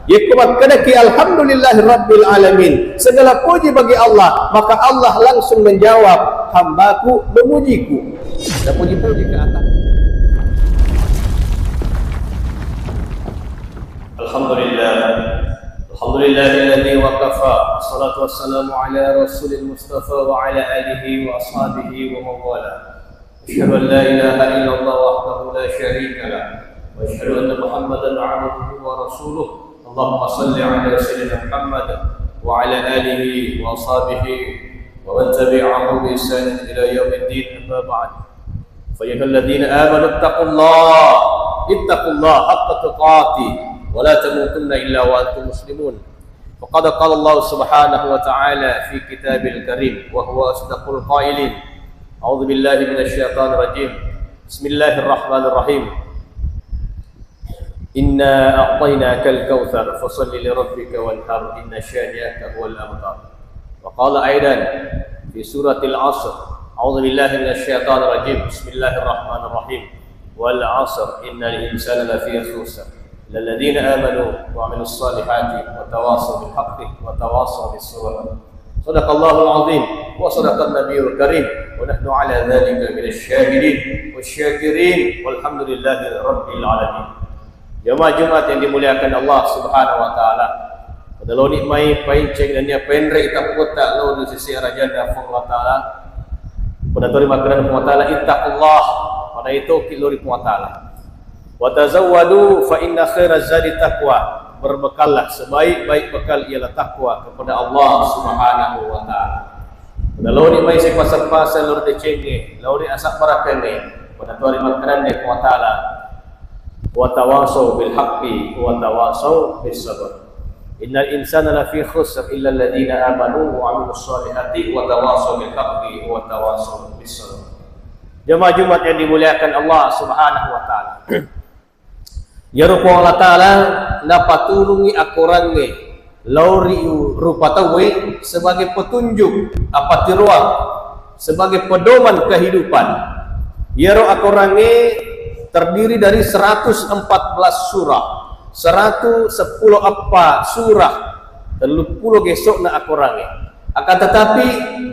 Yakumat kedaki alhamdulillahi rabbil alamin. Segala puji bagi Allah, maka Allah langsung menjawab, hambaku memujiku. Dan puji-puji ke atas. Alhamdulillahilladzi waqafa. Wassalatu wassalamu ala rasulil mustafa wa ala alihi wa ashabihi wa mawala. Asyhadu an la ilaha illallah wahdahu la syarika lah. Wa asyhadu anna Muhammadan 'abduhu wa rasuluh. Allahumma salli ala sayyidina Muhammad wa ala alihi wa ashabihi wa man tabi'ahum bi ihsan ila yaumiddin, amma ba'd. Fa ya ayyuhalladzina amanu ittaqullaha haqqa tuqatih wa la tamutunna illa wa antum muslimun. Faqad qala Allah subhanahu wa ta'ala fi kitabil karim wa huwa asdaqul qailin. A'udzu billahi minasy syaithanir rajim. Bismillahirrahmanirrahim. Inna a'tainakal kautsar fashalli lirabbika wanhar inna syani'aka huwal abtar. Wa qala aidan fi suratil 'asr. A'udzu billahi minasy syaithanir rajim. Bismillahirrahmanirrahim. Wal 'asr innal insana lafi khusr. Illal ladzina amanu wa 'amilus solihati wa tawassaw bil haqqi wa tawassaw bis sabr. Shadaqallahul 'azim wa sadaqan nabiyul karim wa nahnu 'ala dzalika minasy syahidin wasyakirin walhamdulillahi rabbil alamin. Jemaah Jumat yang dimuliakan Allah Subhanahu wa taala. Pada lo nikmai painceng dan dia pendek tak kota lo di sisi raja Allah taala. Pada tori makanan Allah taala ittaqullah. Pada itu kilori Allah taala. Wa tazawwadu fa inna khairaz zadi taqwa. Berbekallah, sebaik-baik bekal ialah takwa kepada Allah Subhanahu wa taala. Pada lo nikmai sepas-pas lo di cenge, lo di asak barakane. Pada tori makanan Allah taala. Wa tawasaw bil haqqi wa tawasaw bis sabr. Innal insana lafi khusr illa alladziina amanu wa 'amilus solihati wa tawasaw bil haqqi wa tawasaw bis sabr. Jemaah Jumat yang dimuliakan Allah Subhanahu wa taala. Ya rupa Allah taala napatulungi akurange lauri rupa tawe sebagai petunjuk apa tiruang sebagai pedoman kehidupan. Ya ro akurange terdiri dari 114 surah, 110 apa surah, 30 gesok na akurangi. Akan tetapi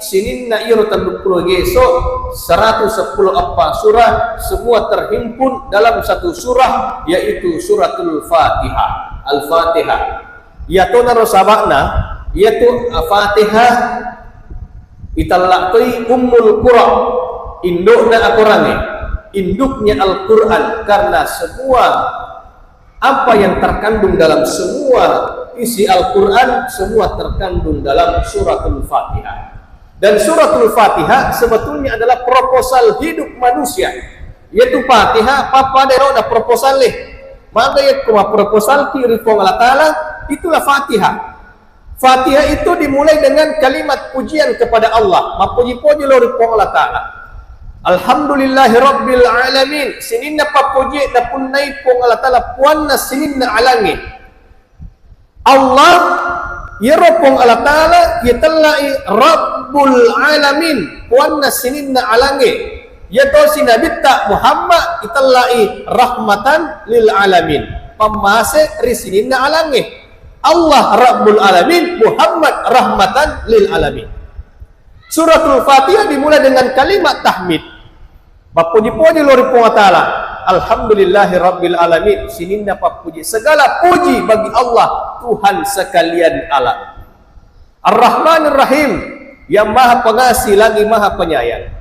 sinin na iro 30 gesok, 110 apa surah, semua terhimpun dalam satu surah, yaitu suratul Fatihah. Al-Fatihah. Yaitu narosabakna, yaitu Fatihah italaqi ummul qura, induk na akurangi. Induknya Al-Quran, karena semua apa yang terkandung dalam semua isi Al-Quran semua terkandung dalam suratul Fatihah. Dan suratul Fatihah sebetulnya adalah proposal hidup manusia, yaitu Fatihah papa dero na proposal leh maka ya kuma proposal kiri pong Allah taala itulah Fatihah. Fatihah itu dimulai dengan kalimat pujian kepada Allah, mapuji-puji lori pong Allah taala. Alhamdulillahi rabbil alamin. Sininna papuji na punnay pong Allah taala puanna sininna alangi. Allah yero pong Allah taala yatalai rabbul alamin puanna sininna alangi. Yato sinabitta Muhammad italai rahmatan lil alamin. Pamase risininna alangi. Allah rabbul alamin, Muhammad rahmatan lil alamin. Suratul Fatihah dimulai dengan kalimat tahmid. Papuji-puji lori Allah taala. Alhamdulillahi rabbil alamin. Sininna papuji, segala puji bagi Allah Tuhan sekalian alam. Ar-Rahmanir Rahim, yang Maha Pengasih lagi Maha Penyayang.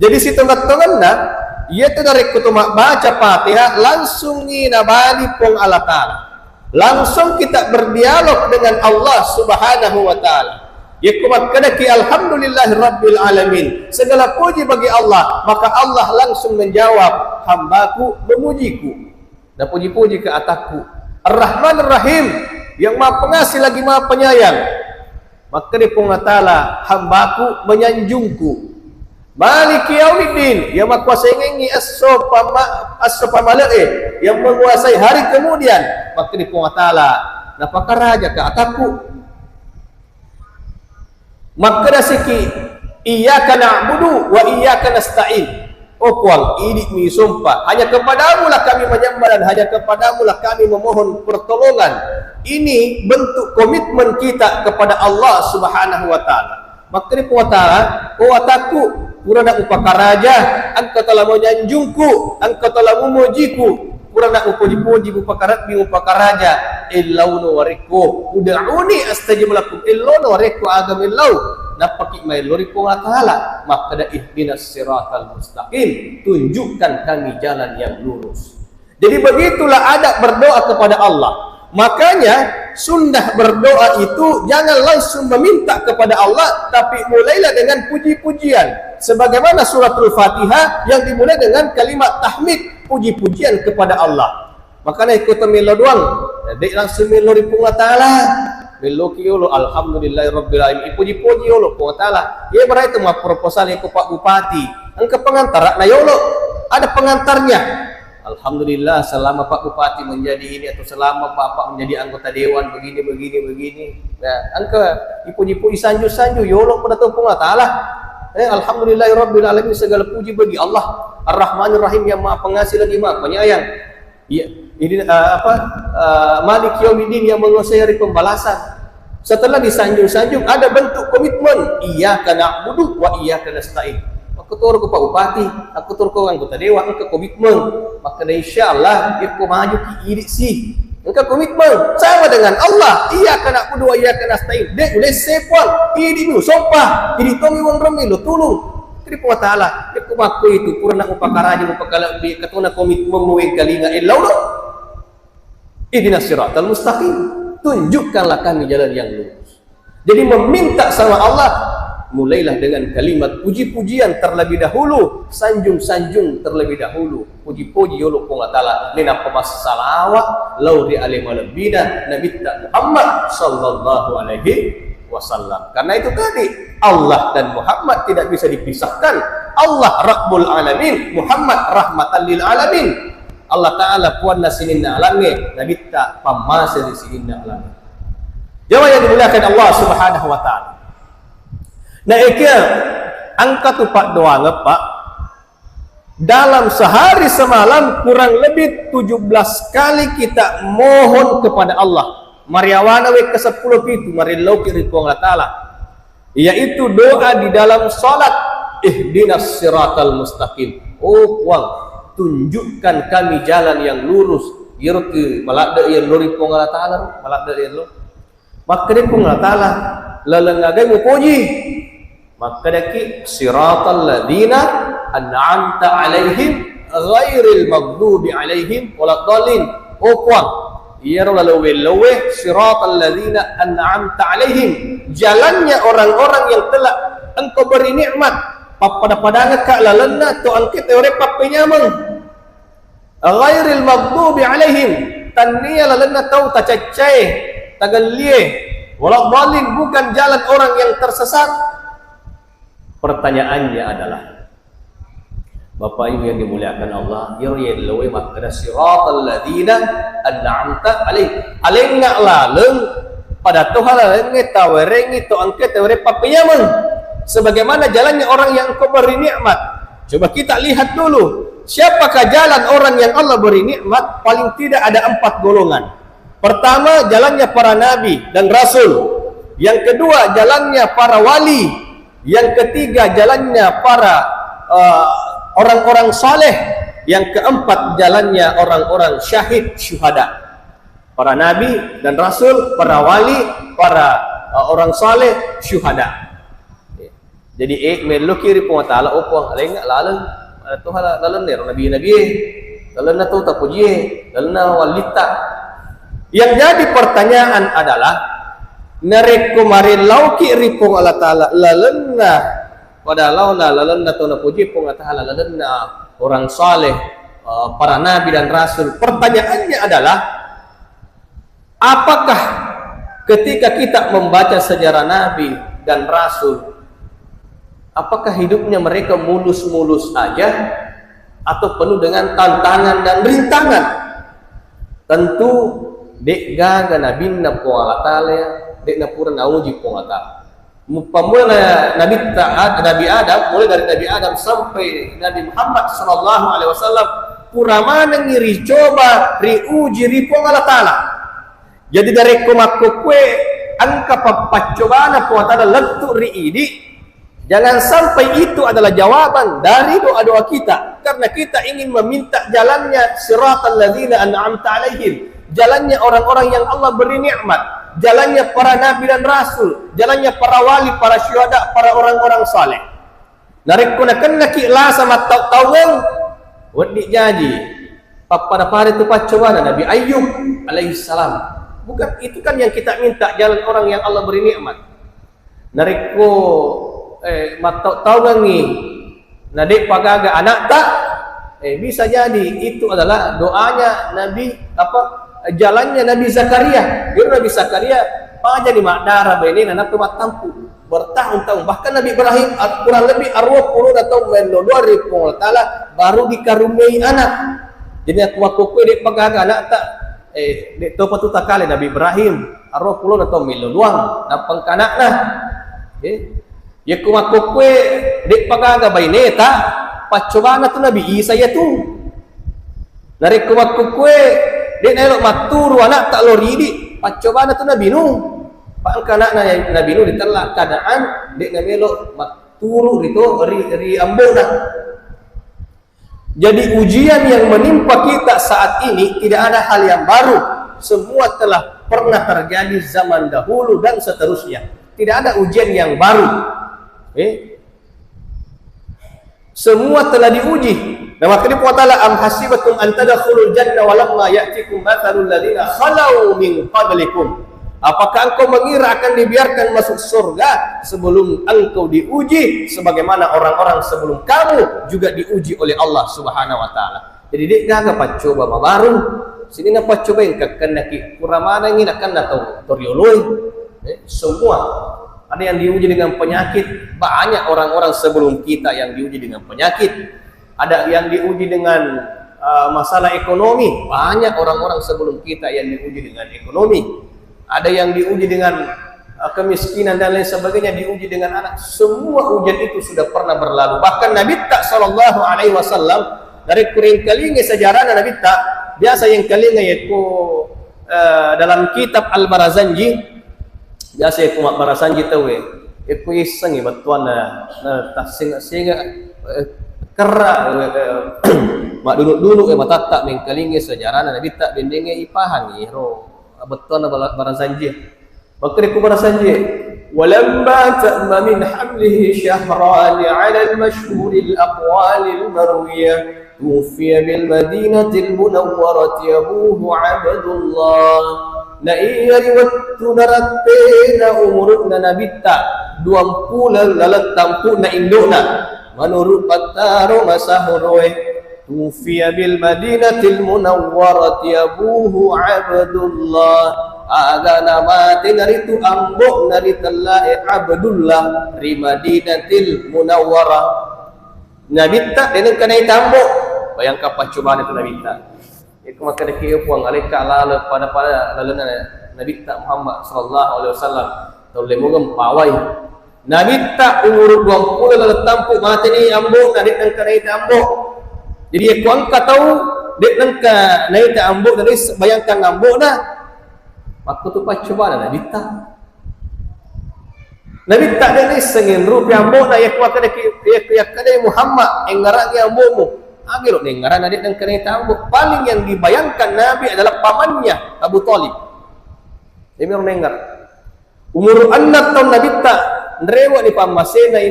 Jadi si tengah-tengahna iaitu dari kutuma baca Fatihah langsung nabali pong Allah taala. Langsung kita berdialog dengan Allah Subhanahu wa taala. Yakumat kadaki alhamdulillahi rabbil alamin. Segala puji bagi Allah, maka Allah langsung menjawab, hambaku memujiku. Dan puji-puji ke atasku. Ar-Rahmanir Rahim, yang Maha Pengasih lagi Maha Penyayang. Maka di Allah taala, hambaku menyanjungku. Maliki yaumiddin, yang Maha Kuasa ingi as-sopamalae, yang menguasai hari kemudian. Maka di Allah taala, napaka raja ke atasku. Maka nasiki iyyaka na'budu wa iyyaka nasta'in. Oh kuang, ini mi sumpah hanya kepadamu lah kami menyembah dan hanya kepadamu lah kami memohon pertolongan. Ini bentuk komitmen kita kepada Allah Subhanahu wa taala. Maka ni wa taala, "Wataku purana upakaraja, engkau telah menyanjungku, engkau telah memujiku, purana upuji-puji upakarat bi upakaraja, illauno wariko, ud'uni astajib lakum, illauno wariko agamillau." Napaki mai lori ko taala, maka da ihdinas siratal mustaqim, tunjukkan kami jalan yang lurus. Jadi begitulah adab berdoa kepada Allah. Makanya sunnah berdoa itu jangan langsung meminta kepada Allah, tapi mulailah dengan puji-pujian. Sebagaimana suratul Fatihah yang dimulai dengan kalimat tahmid, puji-pujian kepada Allah. Makanya ikut melo doang, dek langsung melo ripung taala. Melo kiolo alhamdulillahirabbil alamin. Puji-puji Allah Subhanahu wa taala. Ye berarti mah proposal ke Pak Bupati. Engke pengantar na yolo. Ada pengantarnya. Alhamdulillah selama Pak Bupati menjadi ini atau selama Bapak menjadi anggota dewan begini. Nah, engke dipuji-puji sanju-sanju yolo pada Tuhan taala. Alhamdulillahirabbil alamin, segala puji bagi Allah Ar-Rahmanir Rahim yang Maha Pengasih lagi Maha Penyayang. Ya, ini Malik Yaumiddin yang menguasai hari pembalasan. Setelah disanjung-sanjung ada bentuk komitmen, iyyaka na'budu wa iyyaka nasta'in. Aku turun ke Pak Bupati, aku turun ke anggota dewan, engkau komitmen, maka insyaallah aku maju ki idik sih. Engkau komitmen sama dengan Allah, iyyaka na'budu wa iyyaka nasta'in. Dek boleh sepon, idik lu sompah, idik tomi wong remi lu tulung. Jadi Allah Ta'ala, aku maku itu purna upakaraja upakala bi katuna komitmen muwe kalinga illallah. Ihdinas siratal mustaqim. Tunjukkanlah kami jalan yang lurus. Jadi meminta sama Allah, mulailah dengan kalimat puji-pujian terlebih dahulu, sanjung-sanjung terlebih dahulu. Puji-puji Allah Ta'ala lina pemas salawat lauri alim alabina Nabi Muhammad sallallahu alaihi wasallam. Karena itu tadi Allah dan Muhammad tidak bisa dipisahkan. Allah Rabbul Alamin, Muhammad rahmatan lil alamin. Allah Ta'ala puan nasininna alamnya, Nabi tak pamasa di sininna alamnya. Jawab yang dimuliakan Allah Subhanahu wa taala. Nah, ikia angka tu Pak doa Pak. Dalam sehari semalam kurang lebih 17 kali kita mohon kepada Allah. Mariawana we ke-10 itu mari lauki ridho Allah Ta'ala, yaitu doa di dalam salat, ihdinas siratal mustaqim. Oh wang, tunjukkan kami jalan yang lurus. Yurki malada yang luri pong Allah Ta'ala, malada yang lo. Maka dia pong Allah Ta'ala lalengagai mu puji. Maka daki siratal ladina an'amta alaihim ghairil maghdubi alaihim waladdallin. Oh wang, ya lawe siratal ladzina an'amta alaihim, jalannya orang-orang yang telah engkau beri nikmat pada padangan ka lalenna to angke teore papenyameng ghairil maghdubi alaihim, tanniya lalenna tau tacacai tagalie waladhdallin, bukan jalan orang yang tersesat. Pertanyaannya adalah, Bapak Ibu yang dimuliakan Allah, yuriyallahu makna siratal ladzina an'amta alaihim. Alengna laleng pada Tuhan laleng tawerengi to angke tawere papiyameng. Sebagaimana jalannya orang yang kau beri nikmat. Coba kita lihat dulu, siapakah jalan orang yang Allah beri nikmat? Paling tidak ada 4 golongan. Pertama, jalannya para nabi dan rasul. Yang kedua, jalannya para wali. Yang ketiga, jalannya para orang-orang saleh. Yang keempat, jalannya orang-orang syahid, syuhada. Para nabi dan rasul, para wali, para orang saleh, syuhada. Jadi melu kiri pun taala opong aleng lalang Tuhan lalang ner nabi lalang na tu tapuji lalang walita. Yang jadi pertanyaan adalah, nareko mari lauki ripong Allah Ta'ala lalenna pada launa lalenna tu na puji pong Allah Ta'ala lalenna orang saleh, para nabi dan rasul. Pertanyaannya adalah, apakah ketika kita membaca sejarah nabi dan rasul, apakah hidupnya mereka mulus-mulus aja atau penuh dengan tantangan dan rintangan? Tentu dek gaga nabi na po Allah Ta'ala, dek na pura nauji po Allah Ta'ala. Pamula Nabi Adam, mulai dari Nabi Adam sampai Nabi Muhammad sallallahu alaihi wasallam, pura mana ngiri coba riuji ri po Allah Ta'ala. Jadi dari kumaku kue angka papacobana puatana lentu riidi. Jangan sampai itu adalah jawaban dari doa-doa kita, karena kita ingin meminta jalannya siratal ladzina an'amta alaihim, jalannya orang-orang yang Allah beri nikmat, jalannya para nabi dan rasul, jalannya para wali, para syuhada, para orang-orang saleh. Narik kuna kila sama tawang wadi jadi pada itu pacobana Nabi Ayub alaihissalam. Bukan itu kan yang kita minta, jalan orang yang Allah beri nikmat. Narikku tahu ni nadik pagaga anak tak bisa jadi itu adalah doanya Nabi jalannya Nabi Zakaria. Nabi Zakaria jadi makdara ini anak tumat tampu bertahun-tahun, bahkan Nabi Ibrahim kurang lebih 20 atau 2000 taala baru dikaruniai anak. Jadi aku dek pagaga anak tak dek topa tu takale Nabi Ibrahim 20 atau miluang napang kanak nah. Ya kumakukwe dek pagaga baineta pacobana tu Nabi Isa ya tu. Dari kumakukwe dek nelok maturu anak tak loridi pacobana tu Nabi Nuh. Pangkana na Nabi Nuh ditelak keadaan dek nelok maturu itu ri ambona. Jadi ujian yang menimpa kita saat ini tidak ada hal yang baru. Semua telah pernah terjadi zaman dahulu dan seterusnya. Tidak ada ujian yang baru. Semua telah diuji. Dan maka dia ta'ala am hasibatum an tadkhulul janna wa lamma ya'tikum mathalul ladzina khalau min qablikum. Apakah engkau mengira akan dibiarkan masuk surga sebelum engkau diuji sebagaimana orang-orang sebelum kamu juga diuji oleh Allah Subhanahu wa taala. Jadi dia gaga pacoba baru. Sini na pacoba yang kakandaki kuramana ini akan atau torioloi. Semua ada yang diuji dengan penyakit, banyak orang-orang sebelum kita yang diuji dengan penyakit. Ada yang diuji dengan masalah ekonomi, banyak orang-orang sebelum kita yang diuji dengan ekonomi. Ada yang diuji dengan kemiskinan dan lain sebagainya, diuji dengan anak. Semua ujian itu sudah pernah berlalu. Bahkan Nabi tak sallallahu alaihi wasallam dari kuring kalinga sejarah Nabi tak biasa yang kalinga yaitu dalam kitab Al-Barazanji. Biasa aku mak Barazanji tahu aku iseng batuan na tasing-singa kera mak duduk mata tak mengkalingi sejarah Nabi tak bendenge ipahan ro betuan na Barazanji. Maka aku Barazanji walamma ta'ma min hamlihi shahran 'ala al-mashhur al-aqwal al-marwiyah tufiya bil madinati al-munawwarati abuhu 'abdullah. Na iya riwattu naratena umurna nabita 20 lalat tampu na indona menurut pataro masahurwe tufiya bil madinatil munawwarati abuhu Abdullah aga namati naritu ambok naritallahi Abdullah ri madinatil munawwarah nabita dengan kanai tambok bayangkan pacubaan itu nabita. Iku maka dekieu puang alika lala pada lalana Nabi tak Muhammad sallallahu alaihi wasallam tole mogem pawai Nabi tak umur 20 lalu tampu mati ni ambok nadik nang kanai ambok. Jadi aku angka tahu dek nang kanai ambok dari bayangkan ambok dah. Waktu tu pacubaan Nabi tak. Nabi tak dari sengin rupiah ambok na yak maka dekieu yak kadai Muhammad engarang ambokmu. Agil ni ngaran adik dan kena tambuk. Paling yang dibayangkan Nabi adalah pamannya Abu Talib. Dia memang dengar. Umur anak tahun Nabi tak rewa ni pamasena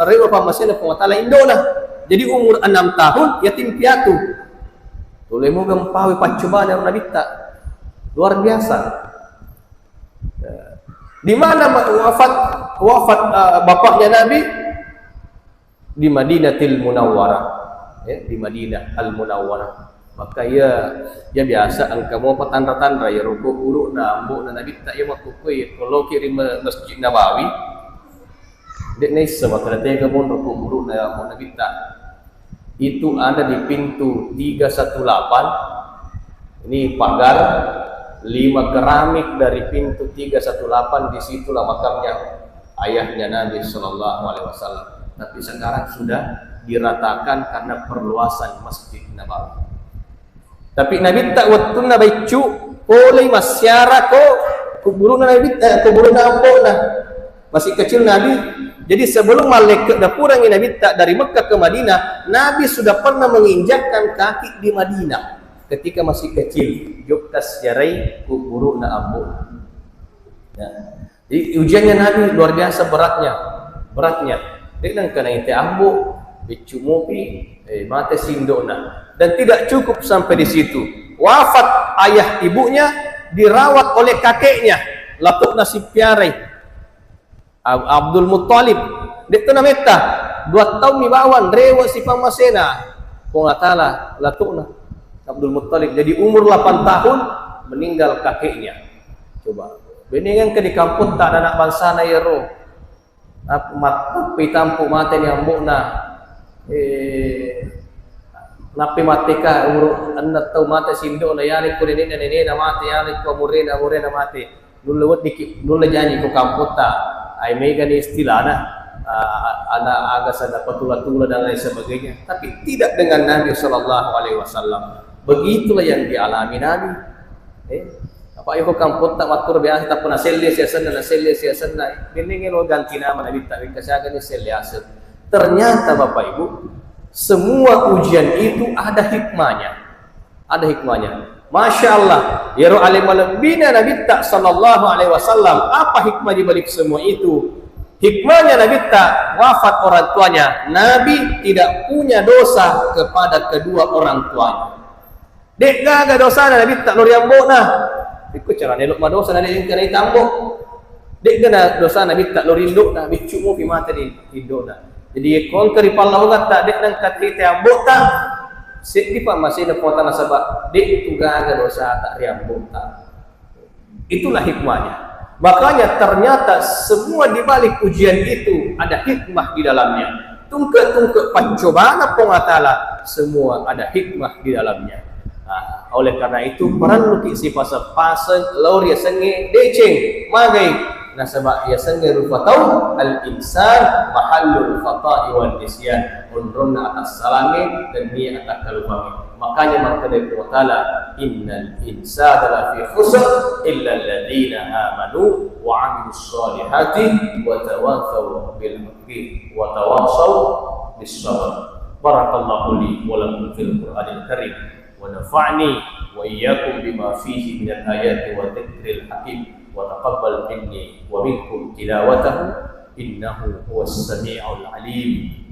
rewa pamasena pengatala Indona. Jadi umur 6 tahun yatim piatu. Toleh mo gampawi pacubaan yang Nabi tak luar biasa. Di mana wafat bapaknya Nabi? Di Madinatil Munawwarah. Di Madinah Al-Munawwarah. Maka ya biasa angka mau petanda-tanda ya rukuk uruk na ambuk na Nabi tak ya waktu kalau kiri Masjid Nabawi dek nesa maka datang ke pun rukuk uruk na Nabi tak itu ada di pintu 318. Ini pagar 5 keramik dari pintu 318, disitulah makamnya ayahnya Nabi sallallahu alaihi wasallam. Tapi sekarang sudah diratakan karena perluasan Masjid Nabawi. Tapi Nabi tak waktu na baicu oleh masyarakat kuburu Nabi kuburu Nabi masih kecil Nabi. Jadi sebelum malaikat dah purangi Nabi tak dari Mekah ke Madinah, Nabi sudah pernah menginjakkan kaki di Madinah ketika masih kecil. Jokta sejarai kuburu na ambo. Ya. Jadi ujiannya Nabi luar biasa beratnya. Dengan kena itu ambo, bicu mopi, mata sindona. Dan tidak cukup sampai di situ. Wafat ayah ibunya dirawat oleh kakeknya, latuk nasib piarai Abdul Muttalib. Dia tu nameta 2 tahun ni bawan rewa si pamasena. Ko ngatala latukna Abdul Muttalib jadi umur 8 tahun meninggal kakeknya. Coba. Beningan ke di kampung tak ada anak bangsa na yero. Pitampu mate ni ambukna. Napi mati ka umur anda tahu mati sindo na yari ko nene na mati yari ko mure na mati dulu dikit dulu janji ko kampota ai mega ni istilah ana agak sada patula-tula dan lain sebagainya, tapi tidak dengan Nabi sallallahu alaihi wasallam. Begitulah yang dialami Nabi. Apa yo kampota matur biasa tak pernah selli sia senna ini lo ganti nama Nabi tak kasagan ni selliasa. Ternyata Bapak Ibu, semua ujian itu ada hikmahnya. Ada hikmahnya. Masya Allah. Ya alim bina Nabi tak sallallahu alaihi wasallam. Apa hikmah di balik semua itu? Hikmahnya Nabi tak wafat orang tuanya. Nabi tidak punya dosa kepada kedua orang tuanya. Dek gaga dosa Nabi tak lori ambok nah. Ikut cara nelok ma dosa Nabi yang kena tambok. Dek gana dosa Nabi tak lori induk nah bicu mo pi mata di induk nah. Jadi kon kari pallahu tak dek nang katri te ambok ta sik di pa masih na kota nasabak dek tu gaga dosa tak ri ambok ta. Itulah hikmahnya. Makanya ternyata semua di balik ujian itu ada hikmah di dalamnya. Tungke-tungke pencobaan pengatala semua ada hikmah di dalamnya. Nah, oleh karena itu peran luki si pasang laur ya senge deceng magai nasabak ya senge rupa tahu al-insan mahallul khata'i wal nisyan unrunna atas salangi dan dia atas kalupami. Makanya maka dari Allah innal insana lafi khusr illa alladhina amanu wa 'amilus solihati wa tawassaw bil haqqi wa tawassaw bis sabr. Barakallahu li wa lakum fil Qur'anil Karim wa nafa'ni wa iyyakum bima fihi minal ayati wa dzikril hakim wa taqabbal minni wa minkum tilawatahu innahu huwas sami'ul 'alim.